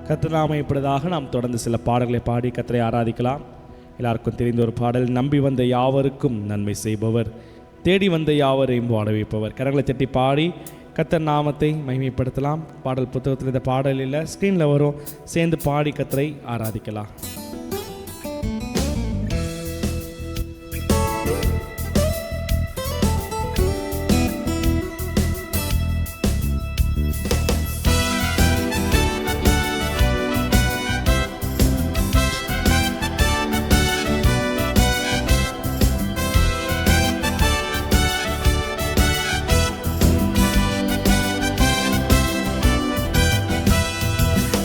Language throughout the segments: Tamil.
கர்த்தர் நாம இப்படிதாக நாம் தொடர்ந்து சில பாடல்களை பாடி கர்த்தரை ஆராதிக்கலாம். எல்லாருக்கும் தெரிந்த ஒரு பாடல், நம்பி வந்த யாவருக்கும் நன்மை செய்பவர், தேடி வந்த யாவரையும் வாழ வைப்பவர். கரங்களை தட்டி பாடி கர்த்தர் நாமத்தை மகிமைப்படுத்தலாம். பாடல் புத்தகத்தில் இந்த பாடல் இல்லை, ஸ்க்ரீனில் வரும், சேர்ந்து பாடி கர்த்தரை ஆராதிக்கலாம்.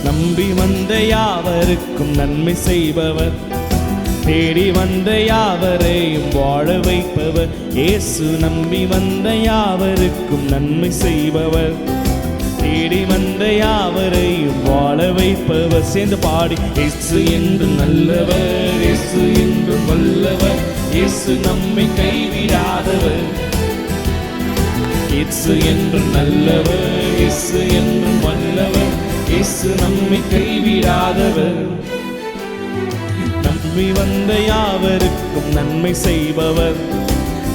நம்பி வந்த யாவருக்கும் நன்மை செய்பவர், தேடி வந்த யாவரையும் வாழ வைப்பவர். இயேசு நம்பி வந்த யாவருக்கும் நன்மை செய்பவர், தேடி வந்த யாவரையும் வாழ வைப்பவர். சேர்ந்து பாடி இயேசு என்று நல்லவர், இயேசு என்று வல்லவர், இயேசு நம்மை கைவிடாதவர். இயேசு என்று நல்லவர், இயேசு என்று வல்லவர், இயேசு நம்மை கைவிடாதவர். நம்பி வந்த யாவருக்கும் நன்மை செய்பவர்,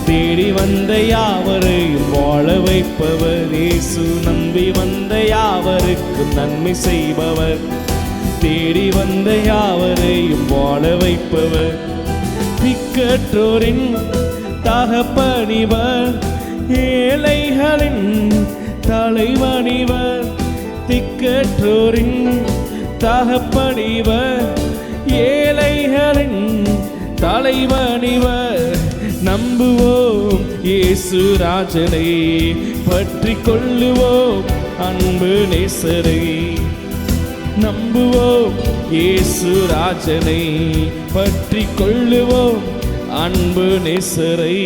தேடி வந்த யாவரையும் வாழ வைப்பவர். இயேசு நம்பி வந்த யாவருக்கும் நன்மை செய்பவர், தேடி வந்த யாவரையும் வாழ வைப்பவர். திக்கற்றோரின் தகப்பனிவர், ஏழைகளின் தலைவனிவர். திக்கற்றோரின் தகப்பனிவர், ஏழைகளின் தலைவனிவர். நம்புவோம் இயேசு ராஜனை, பற்றி கொள்ளுவோம் அன்பு நேசரை. நம்புவோம் இயேசு ராஜனை, பற்றி கொள்ளுவோம் அன்பு நேசரை.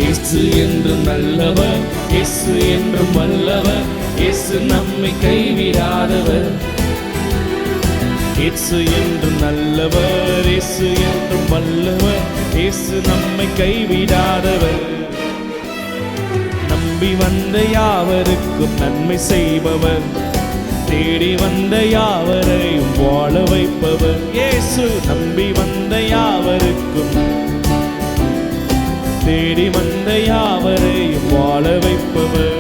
இயேசு என்று நல்லவர், இயேசு என்று வல்லவர், இயேசு நம்மை கைவிடாதவர். இயேசு என்று நல்லவர், இயேசு என்று வல்லவர், இயேசு நம்மை கைவிடாதவர். நம்பி வந்த யாவருக்கும் நன்மை செய்பவர், தேடி வந்த யாவரையும் வாழ வைப்பவர். இயேசு நம்பி வந்த யாவருக்கும், தேடி வந்த யாவரையும் வாழ வைப்பவர்.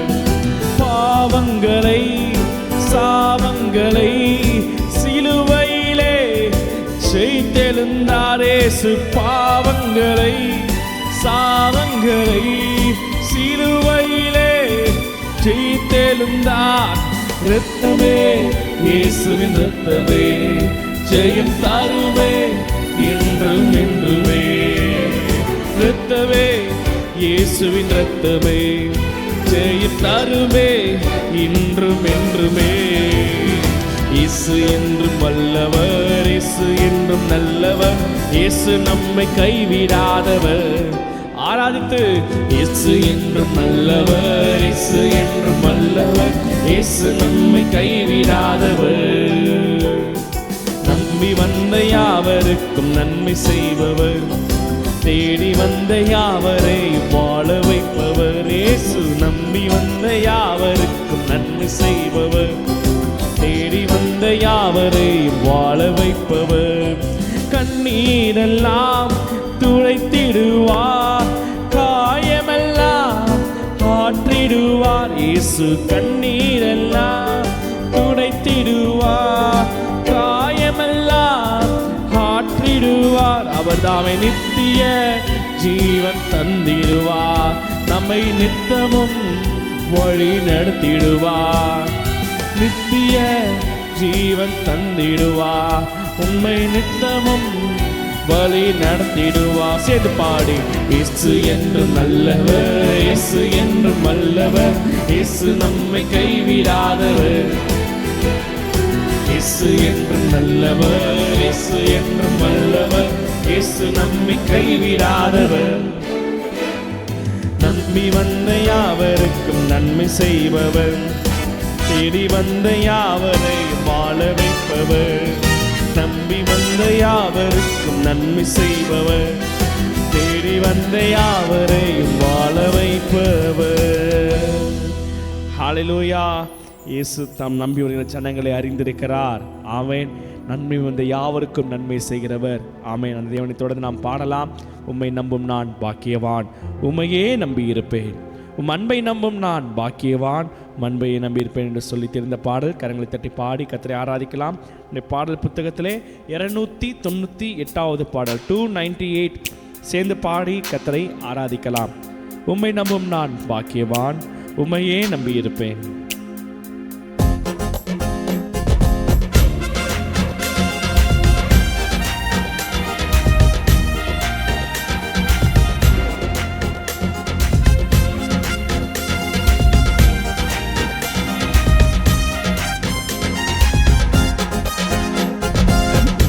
பாவங்களை சாவங்களை சிலுவையிலே செய்தெழுந்தார் இயேசு. பாவங்களை சாவங்களை சிலுவையிலே செய்தெழுந்தார். இரத்தமே இயேசுவின் இரத்தமே, ஜெயம் தருமே என்றும் என்றுமே. இரத்தமே இயேசுவின் இரத்தமே, ஜெயம் தருமே இன்றும் என்றுமே. இயேசு என்றும் வல்லவர், இயேசு என்றும் நல்லவர், இயேசு நம்மை கைவிடாதவர். ஆராதித்து இயேசு என்றும் நல்லவர், இயேசு என்றும் வல்லவர், இயேசு நம்மை கைவிடாதவர். நம்பி வந்த யாவருக்கும் நன்மை செய்பவர், தேடி வந்த யாவரையும் வாழ வைப்பவர். இயேசு நம்பி வந்த யாவருக்கும் நன்மை செய்பவர், தேடி வந்த யாவரையும் வாழ வைப்பவர். கண்ணீரெல்லாம் துடைத்திடுவார், காயமெல்லாம் ஆற்றிடுவார். இயேசு கண்ணீரெல்லாம் துடைத்திடுவார், காயமெல்லாம் ஆற்றிடுவார். அவர் தாமே நித்திய ஜீவன் தந்திடுவார், நம்மை நித்தமும் வழி நடத்திடுவார். நித்திய ஜீவன் தந்திடுவார், உண்மை நித்தமும் வழி நடத்திடுவார். சேர்ந்து பாடி இயேசு என்று நல்லவர், இயேசு என்று வல்லவர், இயேசு நம்மை கைவிடாதவர். இயேசு என்று நல்லவர், இயேசு என்று வல்லவர், இயேசு நம்மை கைவிடாதவர். நம்பி வந்த யாவருக்கும் நன்மை செய்பவர், தேடி வந்த யாவரையும் வாழ வைப்பவர். நம்பி வந்த யாவருக்கும் நன்மை செய்பவர், தேடி வந்த யாவரையும் வாழ வைப்பவர். ஹல்லேலூயா. இயேசு தாம் நம்பி வருகிற ஜனங்களை அறிந்திருக்கிறார். ஆமென். நன்மை வந்த யாவருக்கும் நன்மை செய்கிறவர். ஆமென். அந்த தேவனை தொடர்ந்து நாம் பாடலாம். உம்மை நம்பும் நான் பாக்கியவான், உம்மையே நம்பி இருப்பேன். உம் அன்பை நம்பும் நான் பாக்கியவான், உம் அன்பையை நம்பியிருப்பேன் என்று சொல்லி தெரிந்த பாடல். கரங்களை தட்டி பாடி கர்த்தரை ஆராதிக்கலாம். இந்த பாடல் புத்தகத்திலே 298வது பாடல் 298 சேர்ந்து பாடி கர்த்தரை ஆராதிக்கலாம். உம்மை நம்பும் நான் பாக்கியவான், உம்மையே நம்பி இருப்பேன்.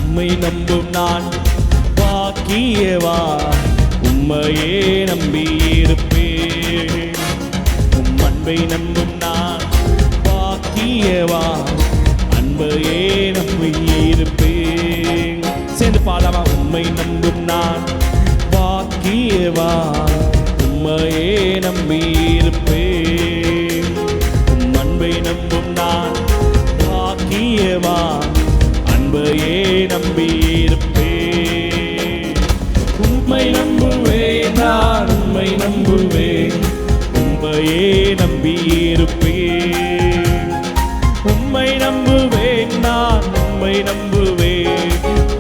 உம்மை நம்பும் நான் பாக்கியவான், உம்மையே நம்பியிருப்பேன். உம் அன்பை நம்பும் நான் பாக்கியவான், அன்பையே நம்பியிருப்பேன். சேர்ந்து பாடலாமா? உம்மை நம்பும் நான் பாக்கியவான், உம்மையே நம்பியிருப்பேன். உம் அன்பை நம்பும் நான் பாக்கியவான், அன்பையே நம்பியிருப்பேன். உம்மை நம்புவேன் நான், உம்மை நம்புவேன், உம்மையே நம்பியிருப்பேன். உம்மை நம்புவேன் நான், உம்மை நம்புவேன்,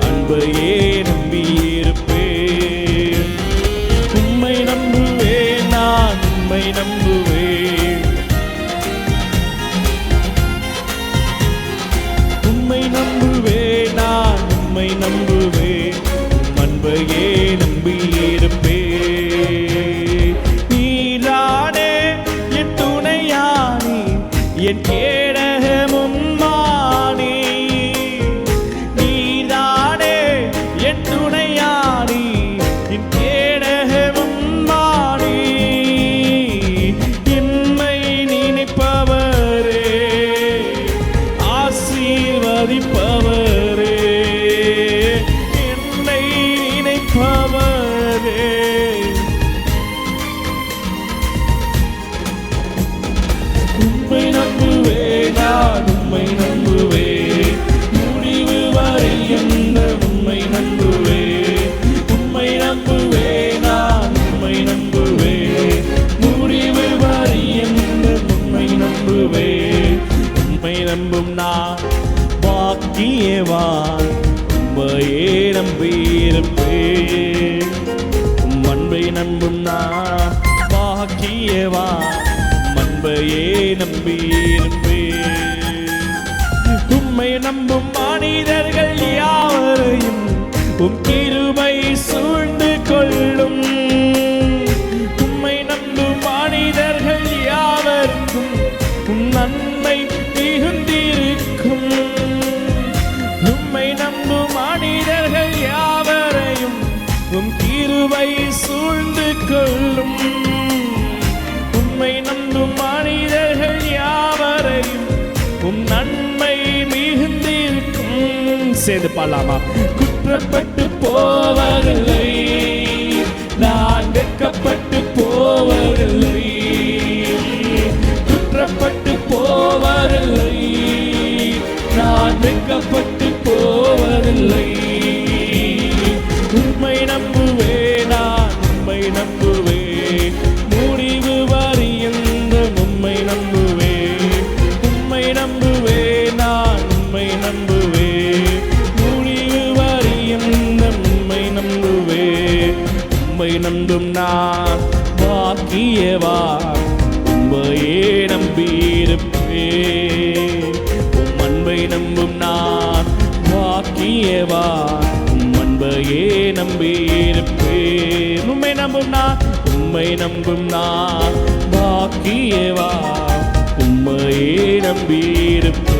அன்பையே நம்பியிருப்பேன். உம்மை நம்புவேன் நான், உம்மை நம்புவேன், உம்மை நம்புவேன் நான், உம்மை நம்புவேன், அன்பையே நம்பியிருப்பேன். நீரானே என் துணையானி, என் கேடகமும் மானி. நீரானே என் துணையானி, என் கேடகமும் மானி. என்னை நினைப்பவரே, ஆசீர்வதிப்பவரே, என்னை நினைப்பவரே. உம்மை நம்புவேன் நான், உம்மை நம்புவேன், முடிவு வரை என்ன உம்மை நம்புவேன். உம்மை நம்புவேன் நான், உம்மை நம்புவேன், முடிவு வரை என்ன உம்மை நம்புவேன். உம்மை நம்பும் நான் பாக்கியவான், உம்மையே நம்பியிருப்பேன். உம் அன்பை நம்பும் நான் பாக்கியவான், அன்பையே நம்பியிருப்பேன். உம்மை நம்பும் மனிதர்கள் யாவரையும் உம் கிருபை சூழ்ந்து கொள்ளும். உம்மை நம்பும் மனிதர்கள் யாவருக்கும் உம் நன்மை மிகுந்திருக்கும். உம்மை நம்பும் மனிதர்கள் யாவரையும் உம் கிருபை சூழ்ந்து கொள்ளும். உம்மை நம்பும் மனிதர்கள் யாவரையும் உம் நன்மை மிகுந்திருக்கும். சேர்ந்து பாடலாமா? குற்றப்பட்டு போவதில்லை, நான் வெட்கப்பட்டு போவதில்லை. குற்றப்பட்டு போவதில்லை, நான் வெட்கப்பட்டு போவதில்லை. உம்மை நம்புவேன் நான், உம்மை நம்புவேன், முடிவு வரியந்த உம்மை நம்புவேன். உம்மை நம்புவேன் நான், உம்மை நம்புவேன், முடிவு வரியந்த உம்மை நம்புவேன். உம்மை நம்பும் நான் பாக்கியவான், உம்மையே நம்பியிருப்பேன். உம் அன்பை நம்பும் நான் பாக்கியவான், உம் அன்பையே நம்பியிருப்பேன். உம்மை நம்பும் நான், உம்மை நம்பும் நான் பாக்கியவான், உம்மையே நம்பியிருப்பேன்.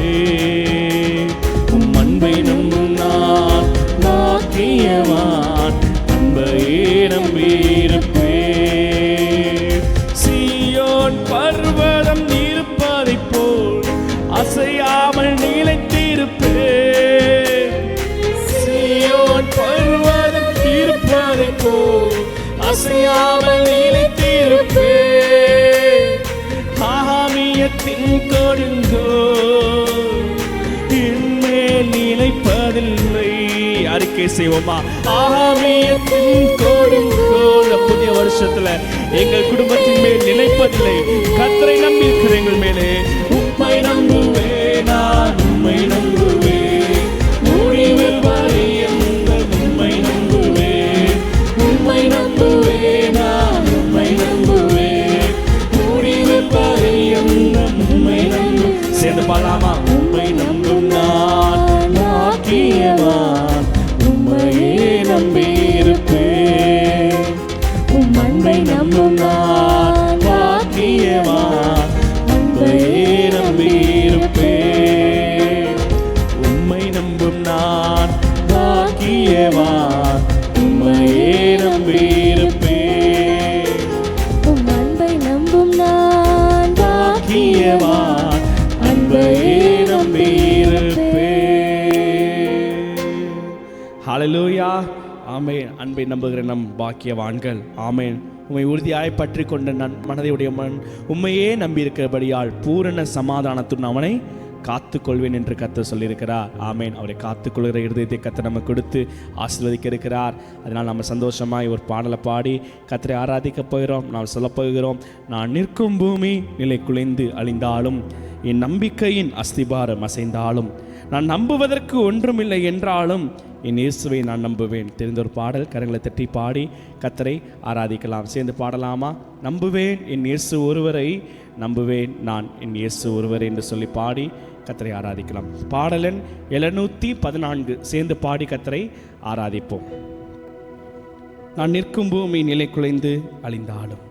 உம் அன்பை நம்பும் நான் பாக்கியவான், அன்பையே நம்பியிருப்பேன். சீயோன் பர்வதம் இருப்பதைப் போல் அசையாமல் நிலைத்திருப்பேன். சீயோன் பர்வதம் இருப்பதைப் போல் அசையாமல் நிலைத்திருப்பேன். ஆகாமியத்தின் கொடுங்கோ அறிக்கை செய்வோமா? ஆகாமியத்தின் கொடுங்கோல் புதிய வருஷத்துல எங்கள் குடும்பத்தின் மேல் நினைப்பதில்லை, கர்த்தரை நம்பி இருக்கிற எங்கள் மேலே. உம்மை நம்புவேன், நான் உம்மை நம்புவேன், முடிவு பரியந்தம் உம்மை நம்புவேன். உம்மை நம்புவேன், நான் உம்மை நம்புவேன், முடிவு பரியந்தம் உம்மை நம்பு. சேர்ந்து பாடலாமா? உம்மை நம்பும் நான் பாக்கியவான், உம்மையே நம்பியிருப்பேன். உம் அன்பை நம்பும் நான் பாக்கியவான், உம்மையே நம்பியிருப்பேன். உம்மை நம்பும் நான் பாக்கியவான், உம்மையே நம்பியிருப்பேன். உம் அன்பை நம்பும் நான் பாக்கியவான், அன்பையே நம்பியிருப்பேன். ஹல்லேலூயா. ஆமென். அன்பை நம்புகிற நம் பாக்கியவான்கள். ஆமென். உம்மை உறுதியாய் பற்றி கொண்ட மனதையுடைய உம்மையே நம்பியிருக்கிறபடியால் பூரண சமாதானத்துடன் அவனை காத்துக்கொள்வேன் என்று கர்த்தர் சொல்லியிருக்கிறார். ஆமேன். அவரை காத்துக்கொள்கிற இருதயத்தை கர்த்தர் நமக்கு கொடுத்து ஆசீர்வதிக்க இருக்கிறார். அதனால் நம்ம சந்தோஷமாய் ஒரு பாடலை பாடி கர்த்தரை ஆராதிக்க போகிறோம். நாம் சொல்ல போகிறோம், நான் நிற்கும் பூமி நிலை குலைந்து அழிந்தாலும், என் நம்பிக்கையின் அஸ்திபாரம் அசைந்தாலும், நான் நம்புவதற்கு ஒன்றுமில்லை என்றாலும் என் இயேசுவை நான் நம்புவேன். தெரிந்த ஒரு பாடல், கரங்களை தட்டி பாடி கர்த்தரை ஆராதிக்கலாம். சேர்ந்து பாடலாமா? நம்புவேன் என் இயேசு ஒருவரை, நம்புவேன் நான் என் இயேசு ஒருவரை என்று சொல்லி பாடி கர்த்தரை ஆராதிக்கலாம். பாடலன் 714 சேர்ந்து பாடி கர்த்தரை ஆராதிப்போம். நான் நிற்கும் பூமி நிலை குலைந்து அழிந்தாலும்.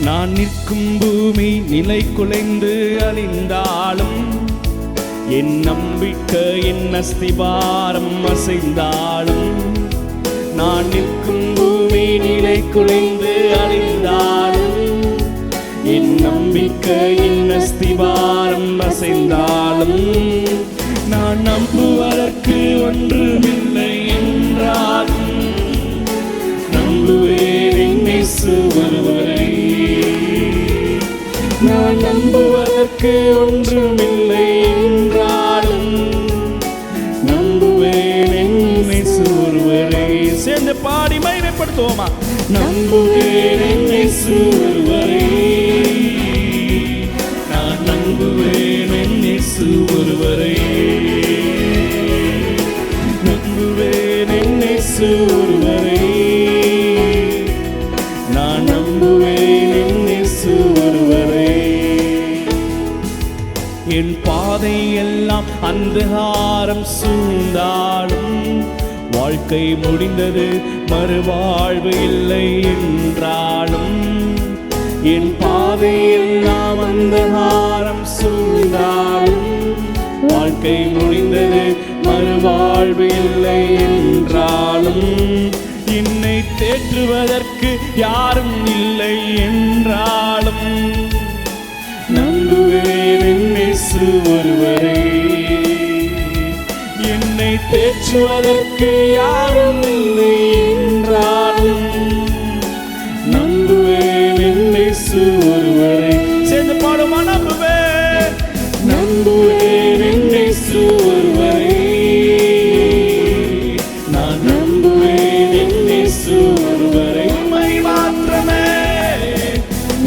நான் நிற்கும் பூமி நிலை குலைந்து அழிந்தாலும், என் நம்பிக்கை என் அஸ்திபாரம் அசைந்தாலும், நான் நிற்கும் பூமி நிலை குலைந்து அழிந்தாலும், என் நம்பிக்கை என் அஸ்திபாரம் அசைந்தாலும், நான் நம்புவதற்கு ஒன்றுமில்லை என்றாலும், நம்புவேன் என் இயேசு ஒருவரை. நான் நம்புவதற்கு ஒன்றுமில்லை என்றாலும், நம்புவேன் என் இயேசு ஒருவரை. சேர்ந்து பாடி மகிமைப்படுத்துவோமா? நம்புவேன் என் இயேசு ஒருவரை, நான் நம்புவேன் என் இயேசு ஒருவரை, நம்புவேன் என் இயேசு ஒருவரை, நான் நம்புவேன் என் இயேசு ஒருவரை. என் பாதை எல்லாம் அந்தகாரம் சூழ்ந்தாலும், வாழ்க்கை முடிந்தது மறுவாழ்வு இல்லை என்றாலும், என் பாதை எல்லாம் அந்தகாரம் சூழ்ந்தாலும், வாழ்க்கை முடிந்தது மறுவாழ்வு இல்லை என்றாலும், என்னை தேற்றுவதற்கு யாரும் இல்லை என்றாலும், நம்புவேன் என் இயேசு ஒருவரை. என்னை தேற்றுவதற்கு யாரும் இல்லை என்றாலும், நம்புவேன் என் இயேசு ஒருவரை. சேர்ந்து பாடுமா? நம்புவேன், நம்புவேன் என் இயேசு ஒருவரை, நான் நம்புவேன் என் இயேசு ஒருவரை. உம்மை மாத்திரமே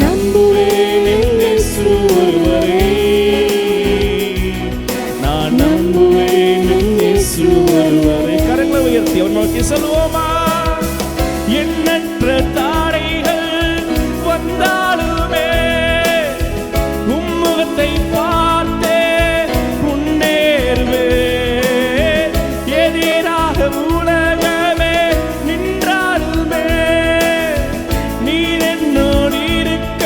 நம்புவேன் என் இயேசு ஒருவரை, நான் நம்புவேன் என் இயேசு ஒருவரை. கரங்களை உயர்த்தி அவர் நோக்கி சொல்லுவோமா? எண்ணற்ற தாடைகள் வந்தாலுமே உம்முகத்தை பார்த்தே முன்னேறுவே. எதிராக உலகமே நின்றாலுமே நீர் என்னோடு இருக்க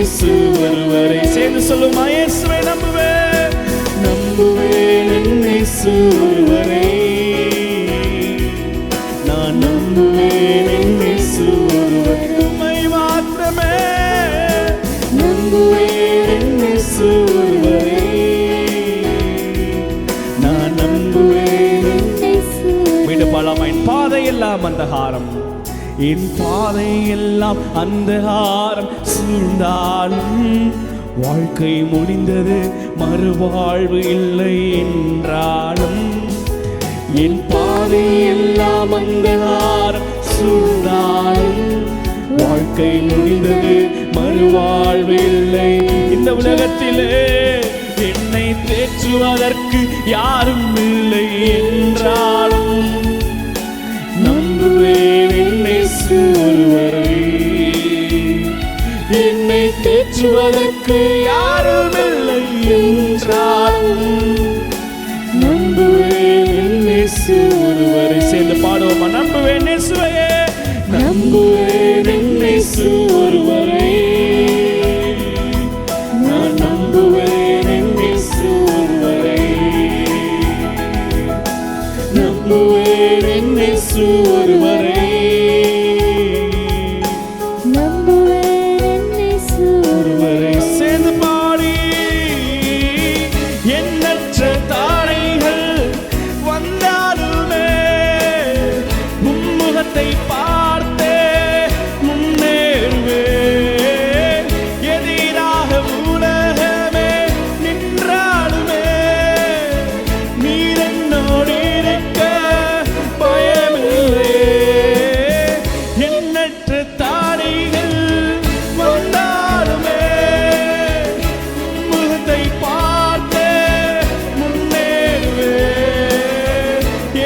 இயேசு ஒருவரே. சேர்ந்து சொல்லுமா, இயேசுவை நம்புவேன், நம்புவேன் என் இயேசு ஒருவரே. நான் நம்புவேன் என் இயேசு ஒருவரே. உம்மை மாத்திரமே நம்புவேன் என் இயேசு ஒருவரே. நான் நம்புவேன் என் இயேசு. மீண்டும் பாடலாமா? என் பாதையெல்லாம் அந்தகாரம், என் பாதையெல்லாம் அந்தகாரம் சூழ்ந்தாலும் வாழ்க்கை முடிந்தது, மறுவாழ்வு இல்லை என்றாலும். என் பாதையெல்லாம் அந்தகாரம் சூழ்ந்தாலும் வாழ்க்கை முடிந்தது, மறுவாழ்வு இல்லை. இந்த உலகத்திலே என்னை தேற்றுவதற்கு யாரும் இல்லை என்றாலும் நம்புவேன் என் இயேசு ஒருவரே. என்னை தேற்றுவதற்கு யாரும் இல்லை என்றாலும் நம்புவேன் என் இயேசு ஒருவரே. சேர்ந்து பாடுவோமா? நம்புவேன் இயேசுவையே, நம்புவேன் என் இயேசு ஒருவரே. நான் நம்புவேன் என் இயேசு ஒருவரே. நம்புவேன் என் இயேசு ஒருவரே. நம்புவேன் என் இயேசு ஒருவரே. சேர்ந்து பாடி, எண்ணற்ற தாரைகள் வந்தாலுமே உம்முகத்தை பார்த்தே முன்னேறுவேன். எதிராக உலகமே நின்றாலுமே நீர் என்னோடு இருக்க பயமில்லை. எண்ணற்ற தாரைகள் வந்தாலுமே முகத்தை பார்த்து முன்னேறுவேன்.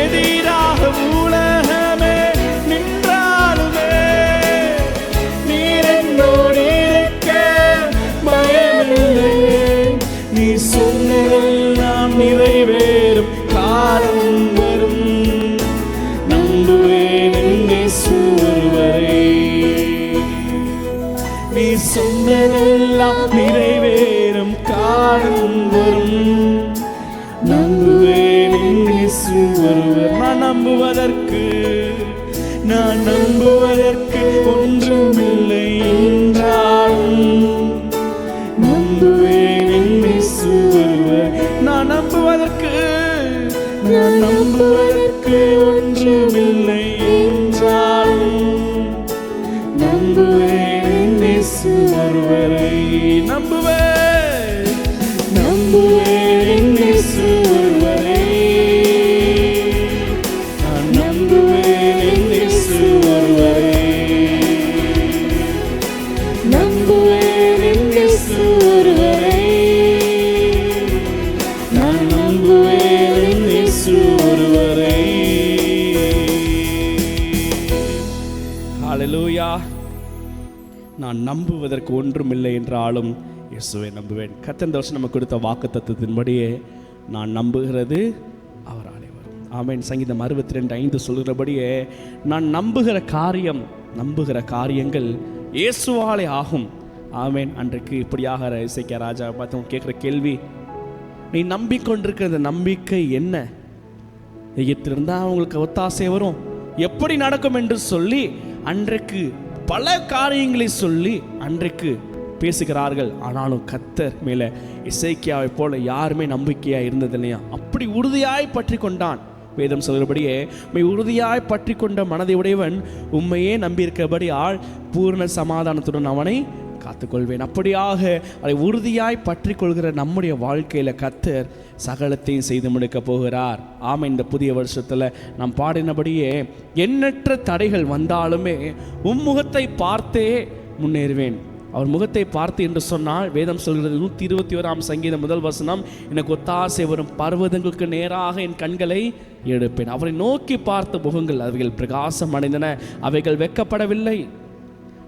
எதிராக உலகமே நின்றாலுமே நீர் என்னோடு இருக்க பயமில்லை. நீ சொன்னதெல்லாம் நிறைவேறும் காலம் வரும். நம்புவேன் என் இயேசு ஒருவரே. நீ சொன்னதெல்லாம் நிறைவேறும் காலம் வரும். நம்புவேன் என் இயேசு ஒருவர். நான் நம்புவதற்கு ஒன்றுமில்லை என்றாலும் நம்புவேன் என் இயேசு ஒருவர். நான் நம்புவதற்கு ஒன்றுமில்லை என்றாலும் நம்புவேன் என் இயேசு ஒருவரை. நம்புவேன் என் இயேசு ஒருவரை. நான் நம்புவேன் என் இயேசு ஒருவரை. நம்புவேன் என் இயேசு ஒருவரை. நான் நம்புவேன் என் இயேசு ஒருவரை. ஹல்லேலூயா. நான் நம்புவதற்கு ஒன்றுமில்லை என்றாலும் இயேசுவை நம்புவேன். கர்த்தர் இந்த வருஷம் நமக்கு கொடுத்த வாக்குத்தத்தத்தின்படியே நான் நம்புகிறது அவராலே வரும். ஆமென். சங்கீதம் 62:5 சொல்கிறபடியே நான் நம்புகிற காரியங்கள் இயேசுவாலே ஆகும். ஆமென். அன்றைக்கு இப்படியாக இசைக்கியா ராஜா பார்த்து கேட்குற கேள்வி, நீ நம்பிக்கொண்டிருக்கிற அந்த நம்பிக்கை என்ன? எகிப்திலிருந்தா அவங்களுக்கு ஒத்தாசை வரும், எப்படி நடக்கும் என்று சொல்லி அன்றைக்கு பல காரியங்களை சொல்லி அன்றைக்கு பேசுகிறார்கள். ஆனாலும் கர்த்தர் மேலே இசைக்கியாவை போல யாருமே நம்பிக்கையாக இருந்தது இல்லையா? அப்படி உறுதியாய் பற்றி கொண்டான். வேதம் சொல்கிறபடியே உறுதியாய் பற்றி கொண்ட மனதை உடையவன் உண்மையே நம்பியிருக்கிறபடி ஆள் பூர்ண சமாதானத்துடன் அவனை காத்துக்கொள்வேன். அப்படியாக அதை உறுதியாய் பற்றி கொள்கிற நம்முடைய வாழ்க்கையில் கர்த்தர் சகலத்தையும் செய்து முடிக்க போகிறார். ஆமாம். இந்த புதிய வருஷத்தில் நாம் பாடினபடியே எண்ணற்ற தடைகள் வந்தாலுமே முகத்தை பார்த்தே முன்னேறுவேன். அவர் முகத்தை பார்த்து என்று சொன்னால் வேதம் சொல்கிறது 121 சங்கீதம் 1 வசனம், எனக்கு ஒத்தாசை வரும் பர்வதங்களுக்கு நேராக என் கண்களை எடுப்பேன். அவரை நோக்கி பார்த்த முகங்கள் அவைகள் பிரகாசம் அடைந்தன, அவைகள் வெட்கப்படவில்லை.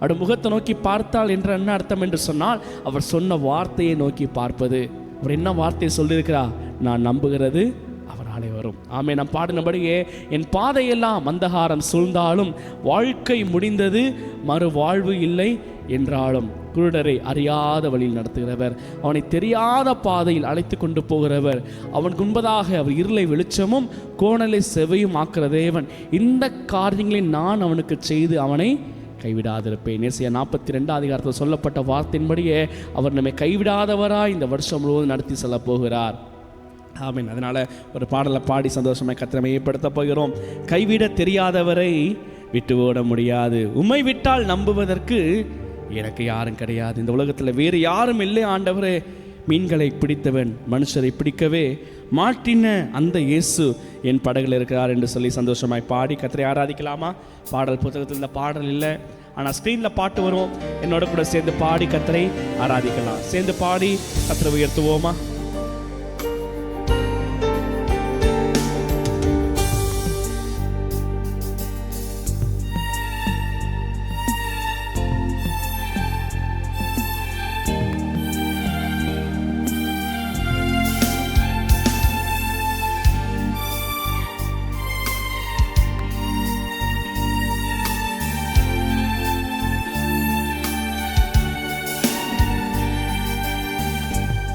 அவருடைய முகத்தை நோக்கி பார்த்தால் என்ற என்ன அர்த்தம் என்று சொன்னால் அவர் சொன்ன வார்த்தையை நோக்கி பார்ப்பது. அவர் என்ன வார்த்தையை சொல்லியிருக்கிறார்? நான் நம்புகிறது அவராலே வரும். ஆமே. நாம் பாடினபடியே என் பாதையெல்லாம் அந்தகாரம் சூழ்ந்தாலும் வாழ்க்கை முடிந்தது, மறு வாழ்வு இல்லை என்றாலும் குருடரை அறியாத வழியில் நடத்துகிறவர், அவனை தெரியாத பாதையில் அழைத்து கொண்டு போகிறவர், அவனுக்கு முன்பதாக அவர் இருளை வெளிச்சமும் கோணலை செவையும் ஆக்கிற தேவன். இந்த காரியங்களை நான் அவனுக்கு செய்து அவனை கைவிடாதிருப்பேன். ஏசாயா 42 அதிகாரத்தில் சொல்லப்பட்ட வார்த்தையின்படியே அவர் நம்மை கைவிடாதவராய் இந்த வருஷம் முழுவதும் நடத்தி செல்ல போகிறார். ஆமென். அதனால் ஒரு பாடலை பாடி சந்தோஷமாக கர்த்தரை மையப்படுத்த போகிறோம். கைவிட தெரியாதவரை விட்டு ஓட முடியாது, உம்மை விட்டால் நம்புவதற்கு எனக்கு யாரும் கிடையாது. இந்த உலகத்தில் வேறு யாரும் இல்லை ஆண்டவரே. மீன்களை பிடித்தவன் மனுஷரை பிடிக்கவே மாட்டின அந்த இயேசு என் படகில் இருக்கிறார் என்று சொல்லி சந்தோஷமாய் பாடி கர்த்தரை ஆராதிக்கலாமா? பாடல் புத்தகத்தில் இந்த பாடல் இல்லை, ஆனால் ஸ்க்ரீனில் பாட்டு வரும். என்னோட கூட சேர்ந்து பாடி கர்த்தரை ஆராதிக்கலாம். சேர்ந்து பாடி கர்த்தரை உயர்த்துவோமா?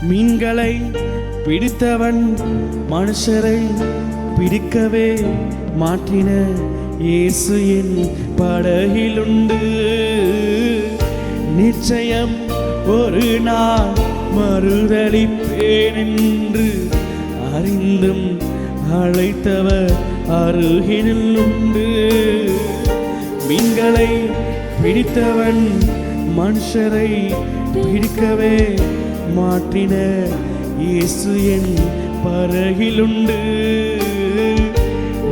மீன்களை பிடித்தவன் மனுஷரை பிடிக்கவே மாற்றின இயேசு என் படகிலுண்டு. நிச்சயம் ஒரு நாள் மறுதலிப்பேன் என்று அறிந்தும் அழைத்தவர் அருகில் உண்டு. மீன்களை பிடித்தவன் மனுஷரை பிடிக்கவே மாற்றின இயேசு என் படகிலுண்டு.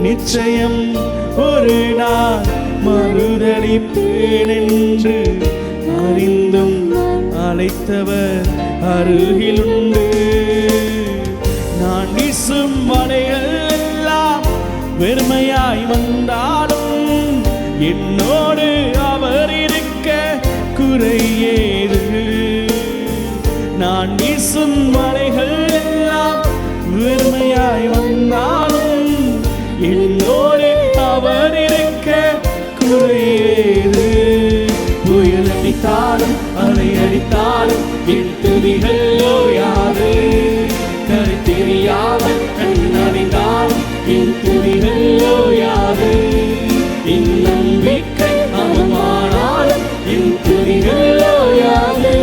நிச்சயம் ஒரு நாள் மறுதலிப்பேன் என்று அறிந்தும் அழைத்தவர் அருகிலுண்டு. நான் வீசும் வலைகள் எல்லாம் வெறுமையாய் வந்தாலும் என்னோடு அவர் இருக்க குறையேது. நான் வீசும் வலைகள் எல்லாம் வெறுமையாய் வந்தாலும் என்னோடு அவர் இருக்க குறையேது. புயல் அடித்தாலும் அலை அடித்தாலும் என் துதிகள் ஓயாது. கரை தெரியாமல் கண் அறிந்தாலும் என் துதிகள் ஓயாது. என் நம்பிக்கை அவமானாலும் என் துதிகள் ஓயாது.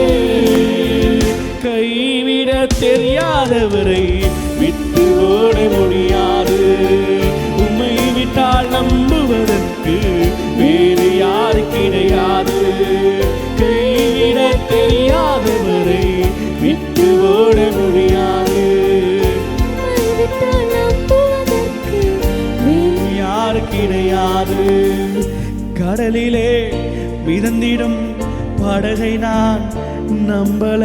கைவிட தெரியாதவரை விட்டு ஓட முடியாது, உம்மை விட்டால் நம்புவதற்கு வேறு யாரு கிடையாது. கைவிட தெரியாதவரை விட்டு ஓட முடியாது, யாரு கிடையாது. கடலிலே மிதந்திடும் படகை நான் நம்பல,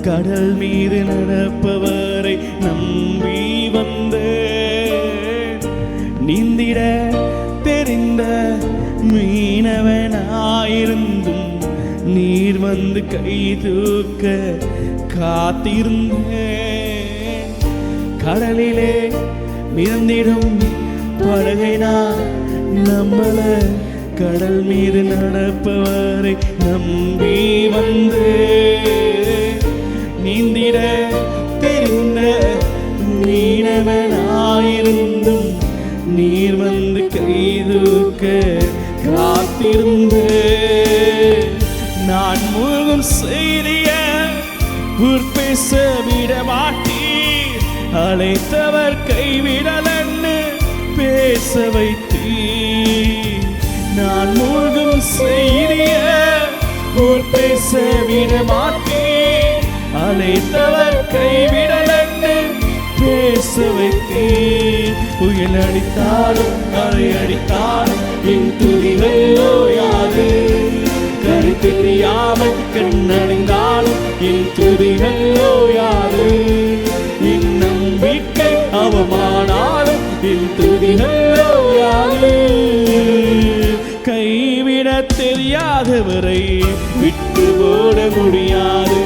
கடல் மீது நடப்பவரை நம்பி வந்தேன். நீந்திட தெரிந்த மீனவனாயிருந்தும் நீர் வந்து கை தூக்க காத்திருந்தேன். கடலிலே மிதந்திடும் படகை நான் நம்பல, கடல் மீது நடப்பவரை நம்பி வந்தேன். நீந்திட தெரிந்த மீனவனாயிருந்தும் நீர் வந்து கைதூக்க காத்திருந்தேன். நான் மூழ்கும் செய்திய ஊர் பேச விட மாட்டீர், அழைத்தவர் கைவிடலன்னு பேச வைத்தீர். நான் மூழ்கும் செய்திய ஊர் பேச விட மாட்டீர், அழைத்தவர் கைவிடலன்னு பேச வைத்தீர். புயல் அடித்தாலும் அலை அடித்தாலும் என் துதிகள் ஓயாது. கரை தெரியாமல் கண்ணடைந்தாலும் என் துதிகள் ஓயாது. என் நம்பிக்கை அவமானாலும் என் துதிகள் ஓயாது. கைவிட தெரியாதவரை விட்டு ஓட முடியாது,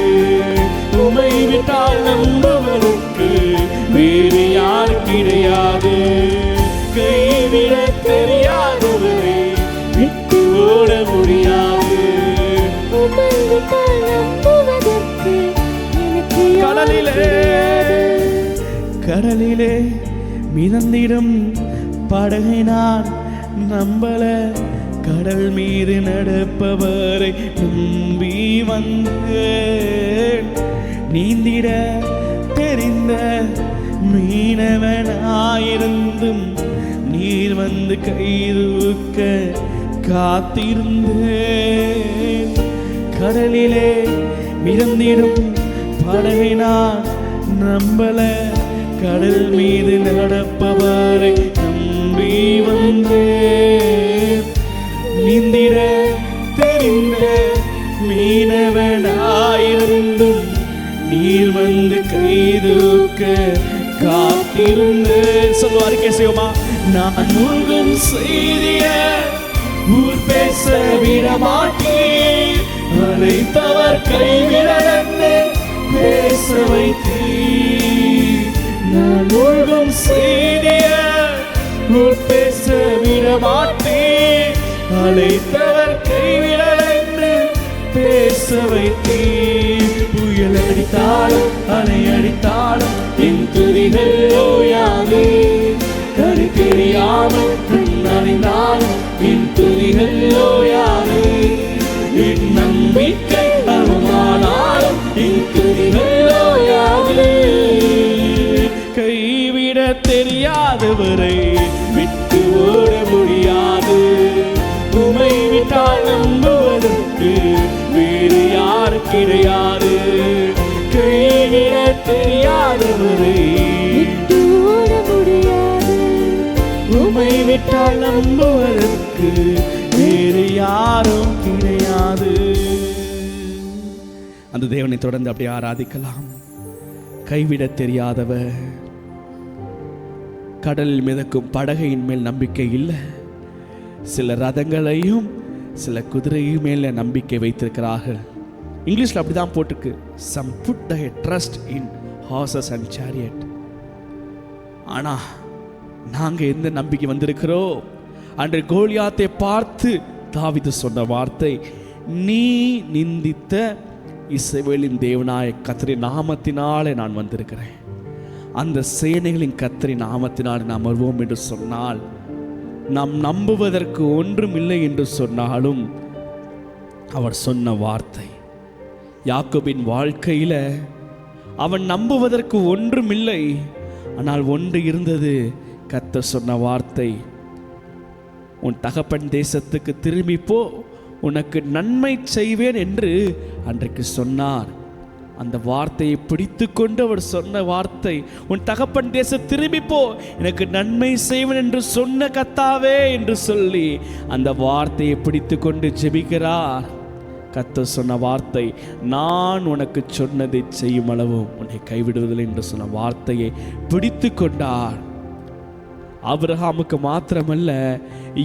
உம்மை விட்டால் நம்புவதற்கு வேறு யார் கிடையாது. கைவிட தெரியாதவரை விட்டு ஓட முடியாது, நம்புவதற்கு எனக்கு கடலிலே மிதந்திடும் படகை நான் நம்பல, கடல் மீது நடப்பவரை நம்பி வந்தேன். நீந்திட தெரிந்த மீனவனாயிருந்தும் நீர் வந்து கைதூக்க காத்திருந்தேன். கடலிலே மிதந்திடும் படகை நான் நம்பல, கடல் மீது நடப்பவரை நம்பி வந்தேன். நீந்திட தெரிந்த மீனவனாயிருந்தும் நீர் வந்து கைதூக்க காத்திருந்தேன். சொல்லுவாரு கேசவமா, நான் மூழ்கும் செய்திய ஊர் பேச விட மாட்டேன், அழைத்தவர் கைவிடலன்னு பேச வைத்தீர். நான் மூழ்கும் செய்திய ஊர் பேச விட மாட்டேன், அழைத்தவர் கைவிடலன்னு பேச வைத்தீர். புயல் அடித்தாலும் அலை அடித்தாலும் என் துதிகள் ஓயாது, கருக்கெறியாமல் அறிந்தாலும் என் துதிகள் ஓயாது. என் நம்பிக்கை அவமானாலும் என் துதிகள் ஓயாது. கைவிட தெரியாதவரை விட்டு ஓட முடியாது, உமை விட்டால் நம்புவதற்கு வேறு யாரு கிடையாது. கைவிட தெரியாதவரை விட்டு ஓட முடியாது, உமை விட்டால் நம்புவதற்கு வேறு யாரும் கிடையாது. அந்த தேவனை தொடர்ந்து அப்படி ஆராதிக்கலாம். கைவிட தெரியாதவர், கடலில் மிதக்கும் படகையின் மேல் நம்பிக்கை இல்லை, சில ரதங்களையும் சில குதிரையும் மேல நம்பிக்கை வைத்திருக்கிறார்கள். இங்கிலீஷ்ல அப்படிதான் போட்டிருக்கு, some put their trust in horses and chariot. ஆனா நாங்க எந்த நம்பிக்கை வந்திருக்கிறோம்? அன்று கோலியாத்தை பார்த்து தாவீது சொன்ன வார்த்தை, நீ நிந்தித்த இஸ்ரவேலின் தேவனாய கர்த்தரின் நாமத்தினாலே நான் வந்திருக்கிறேன், அந்த சேனைகளின் கர்த்தரின் நாமத்தினாலே நாம் வருவோம் என்று சொன்னால், நாம் நம்புவதற்கு ஒன்றும் இல்லை என்று சொன்னாலும் அவர் சொன்ன வார்த்தை, யாக்கோபின் வாழ்க்கையில அவன் நம்புவதற்கு ஒன்றும் இல்லை, ஆனால் ஒன்று இருந்தது. கர்த்தர் சொன்ன வார்த்தை, உன் தகப்பன் தேசத்துக்கு திரும்பி போ, உனக்கு நன்மை செய்வேன் என்று அன்றைக்கு சொன்னார். அந்த வார்த்தையை பிடித்து கொண்டு அவர் சொன்ன வார்த்தை, உன் தகப்பன் தேச திரும்பி போ, எனக்கு நன்மை செய்வேன் என்று சொன்ன கர்த்தாவே என்று சொல்லி அந்த வார்த்தையை பிடித்து கொண்டு ஜெபிக்கிறார். கர்த்தர் சொன்ன வார்த்தை, நான் உனக்கு சொன்னதை செய்யும் அளவு உன்னை கைவிடுவதில்லை என்று சொன்ன வார்த்தையை பிடித்து கொண்டார். ஆபிரகாமுக்கு மாத்திரமல்ல,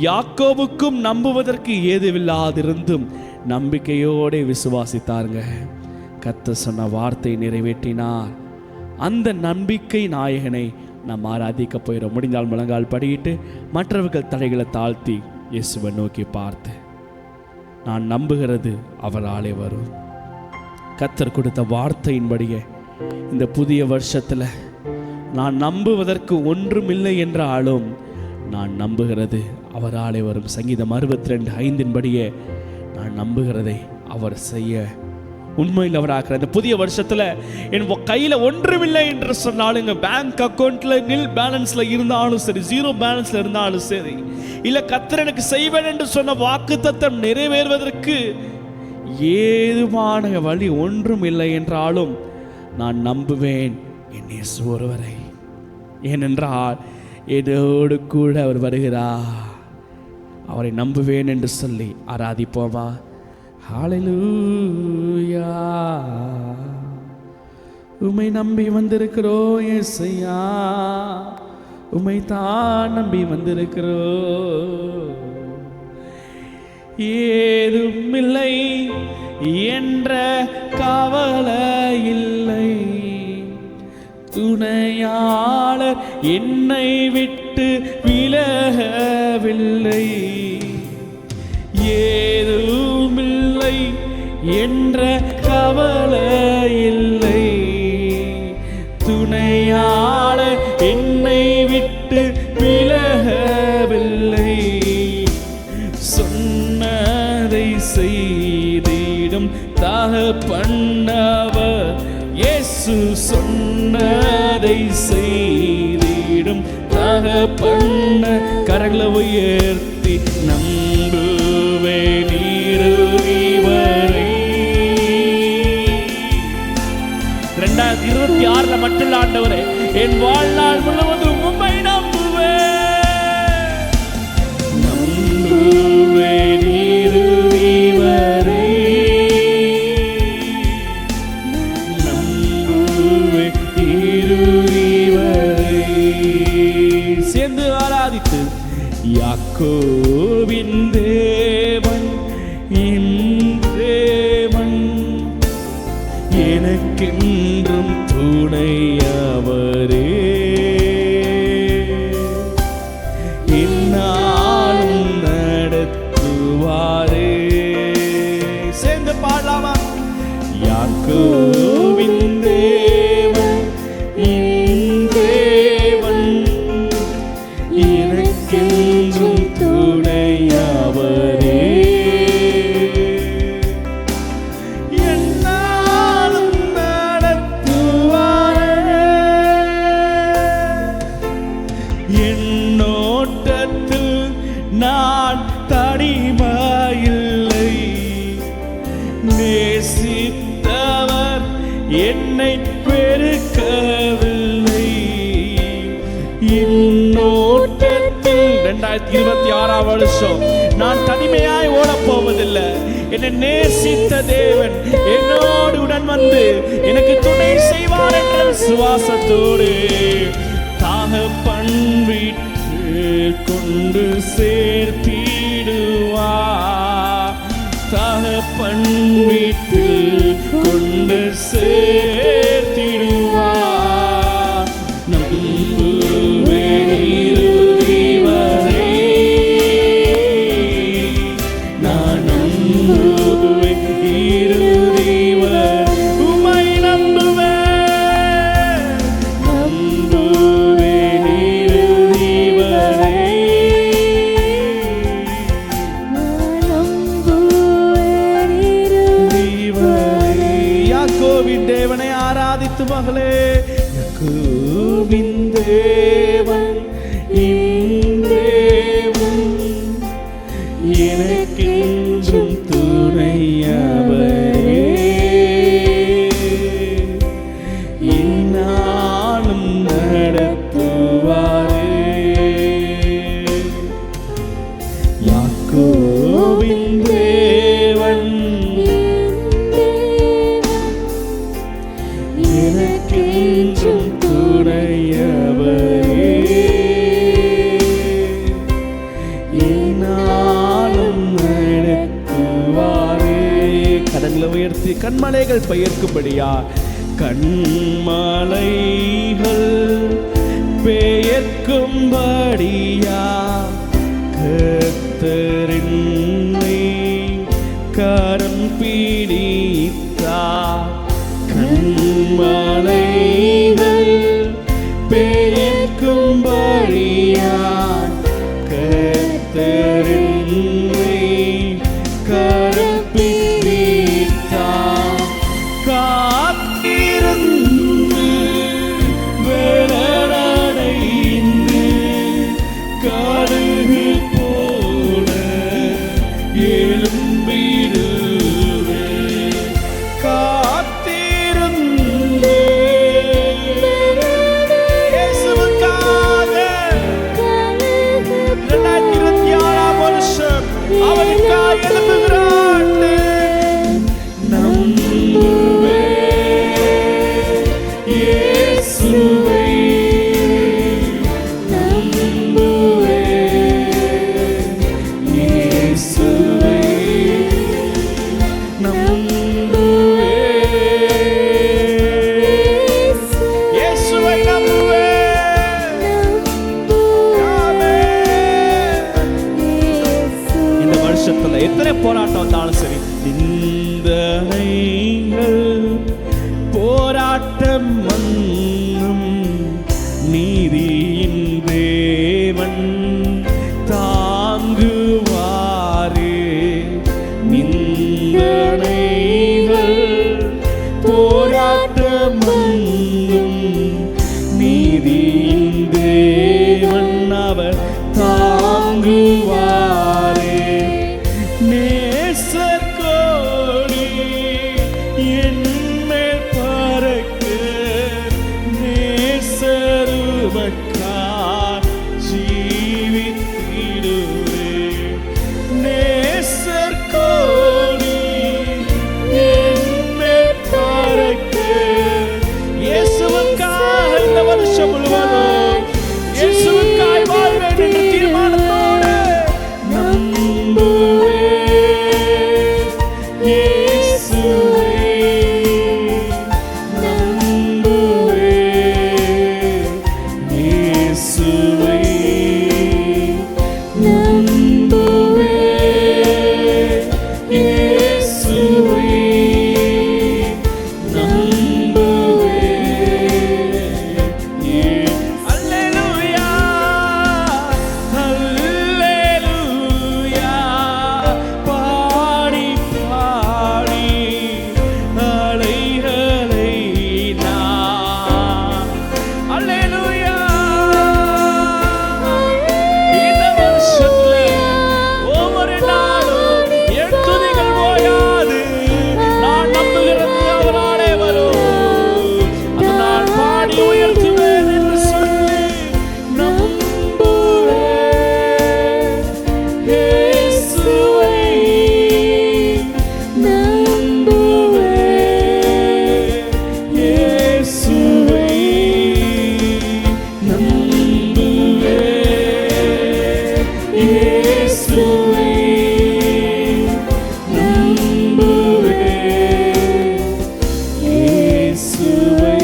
யாக்கோபுக்கும் நம்புவதற்கு ஏதுவில்லாதிருந்தும் நம்பிக்கையோடு விசுவாசித்தாருங்க. கர்த்தர் சொன்ன வார்த்தை நிறைவேற்றினார். அந்த நம்பிக்கை நாயகனை நாம் ஆராதிக்க போயிடும். முடிந்தால் முழங்கால் படியிட்டு மற்றவர்கள் தலைகளை தாழ்த்தி இயேசுவை நோக்கி பார்த்து, நான் நம்புகிறது அவராலே வரும். கர்த்தர் கொடுத்த வார்த்தையின்படியே இந்த புதிய வருஷத்துல நான் நம்புவதற்கு ஒன்றுமில்லை என்றாலும் நான் நம்புகிறது அவராலே வரும். சங்கீதம் 62:5 நான் நம்புகிறதை அவர் செய்ய உண்மையில் அவராகிற இந்த புதிய வருஷத்துல என் கையில ஒன்றுமில்லை என்று சொன்னாலும், எங்க பேங்க் அக்கௌண்ட்ல நில் பேலன்ஸ்ல இருந்தாலும் சரி, ஜீரோ பேலன்ஸ்ல இருந்தாலும் சரி, இல்ல கர்த்தர் எனக்கு செய்வேன் என்று சொன்ன வாக்குத்தத்தம் நிறைவேறுவதற்கு ஏதுமான வழி ஒன்றும் இல்லை என்றாலும் நான் நம்புவேன் என் இயேசு ஒருவரை. ஏனென்றால் என்னோடு கூட அவர் வருகிறார். அவரை நம்புவேன் என்று சொல்லி ஆராதிப்போமா? ஹல்லேலூயா. உம்மை நம்பி வந்திருக்கிறோம் இயேசையா, உம்மை தான் நம்பி வந்திருக்கிறோம். ஏதுமில்லை என்ற கவலை இல்லை, துணையாளர் என்னை விட்டு விலகவில்லை. ஏதுமில்லை என்ற கவலை இல்லை. துணையாளர் என்னை விட்டு விலகவில்லை. சொன்னதை செய்திடும் தகப்பனவர் இயேசு. சொன்னதை செய்திடும் தகப்பன. கரங்களை உயர்த்தி நம்புவேன் இறுதி வரை. 2026 மட்டும் இல்ல ஆண்டவரே, என் வாழ்நாள் முழுவதும் உம்மை நம்புவேன். நம்புவேன் இறுதி வரை. நம்புவேன் இறுதி வரை. சேர்ந்து ஆராதித்து யாக்கோபின் தேவன் என் தேவன், எனக்கென்றும் துணையவரே. என்னாலும் நடத்துவாரே. சேர்ந்து பாடலாமா? யாக்கோபின் தேவன் என் தேவன், எனக்கென்றும் துணையவரே. என்னாலும் நடத்துவாரே. என்னோட்டத்தில் நான் தனிமையில்லை. நேசித்தவர் என்னை பெருக்கவில்லை. இன்னோட்டத்தில் 2026 வருஷம் நான் தனிமையாய் ஓடப் போவதில்லை. என்னை நேசித்த தேவன் என்னோடு உடன் வந்து எனக்கு துணை செய்வார் என்ற சுவாசத்தோடு தகப்பன் வீட்டில் கொண்டு சேர்த்திடுவார். தகப்பன் வீட்டில் கொண்டு சேர்த்திடுவார். நம்புவேன் இறுதி வரை. நான் நம்புவேன் இறுதி வரை. உம்மை நம்புவேன். நம்புவேன் இறுதி வரை. யாக்கோபின் தேவனை ஆராதித்து மகளே. யாக்கோபின் தேவன் என் தேவன், எனக்கென்றும் துணையவரே. என்னாலும் நடத்துவாரே. யாக்கோபின் தேவன் எனக்கென்றும் துணையவரே. என்னாலும் நடத்துவாரே. கடல்களை உயர்த்தி கண்மலைகள் பெயர்க்கும்படியா. கண்மலைகள் பெயர்க்கும்படியா கர்த்தரின்னை கரம் பிடித்தார். கண்மலைகள் பெயர்க்கும்படியா கர்த்தரின்னை கரம் பிடித்தார். காத்திருந்து வேலடைந்து கழுகு போல எழும்பிடுவே. காத்திருந்து இயேசுவுக்காக 2026 வருஷம் அவருக்காக எழும்புகிறான். நம்புவே இயேசுவை. நம்புவே இயேசுவை. நம்புவே இயேசுவை. நம்புவே. இந்த வருஷத்துல எத்தனை போராட்டம் வந்தாலும் சரி, நிந்தனைகள் என்மேல் பறக்க நேசருமக்காய் ஜீவித்திடுவே. நேசர் கோடி என்மேல் பறக்க இயேசுவுக்காக இந்த வருஷம் முழுவதும் இயேசுவுக்காய் வாழ்வேன் என்ற தீர்மானத்தோடு நம்புவேன். இயேசுவை நம்புவேன். இயேசுவை நம்புவேன். இயேசுவை அல்லேலூயா அல்லேலூயா பாடி பாடி அலைகளை நான் அல்லேலூயா. இந்த வருஷத்துல ஒவ்வொரு நாளும் என் துதிகள் ஓயாது. நான் நம்புகிறது அவராலே வரும். அதை நான் பாடி உயர்த்துவேன் என்று சொல்லி நம்புவேன். இயேசுவை நம்புவேன். இயேசுவை நம்புவேன். இயேசுவை நம்புவேன். இயேசுவை